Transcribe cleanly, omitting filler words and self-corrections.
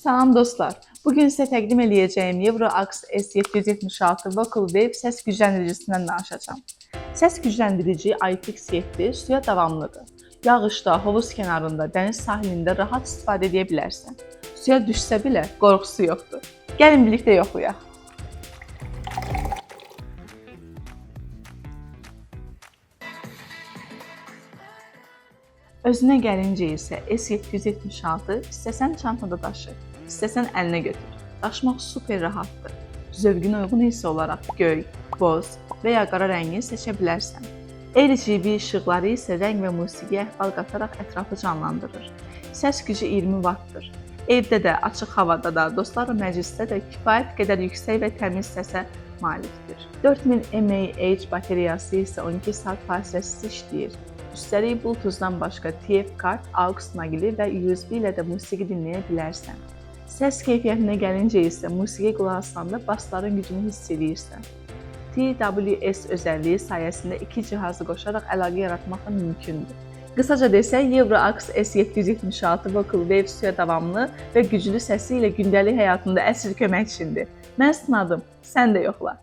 Salam dostlar. Bugün sizə təqdim edəcəyim EuroAux S776 Vocal Wave səs gücləndiricisindən danışacağam. Səs gücləndirici IPX7 suya davamlıdır. Yağışda, hovuz kənarında, dəniz sahilində rahat istifadə edə bilərsən. Suya düşsə belə qorxusu yoxdur. Gəlin birlikdə yoxlayaq. Özünə gəlincə isə S776 istəsən çantada daşı, istəsən əlinə götür. Daşımaq super rahatdır. Zövqünə uyğun hissə olaraq göy, boz və ya qara rəngi seçə bilərsən. RGB işıqları isə rəng və musiqiyə əhval qataraq ətrafı canlandırır. Səs gücü 20 wattdır. Evdə də, açıq havada da, dostlarla məclisdə də kifayət qədər yüksək və təmiz səsə malikdir. 4000 mAh bateriyası isə 12 saat fasiləsiz işləyir. Üstəlik Bluetooth-dan başqa TF kart, AUX naqili və USB ilə də musiqi dinləyə bilərsən. Səs keyfiyyətinə gəlincə isə musiqi qulaq asanda bassların gücünü hiss edirsən. TWS özəlliyi sayəsində iki cihazı qoşaraq əlaqə yaratmaq da mümkündür. Qısaca desək, EuroAux S776 Vocal Wave suya davamlı və güclü səsi ilə gündəlik həyatında əsl köməkçindir. Mən sınadım, sən də yoxla.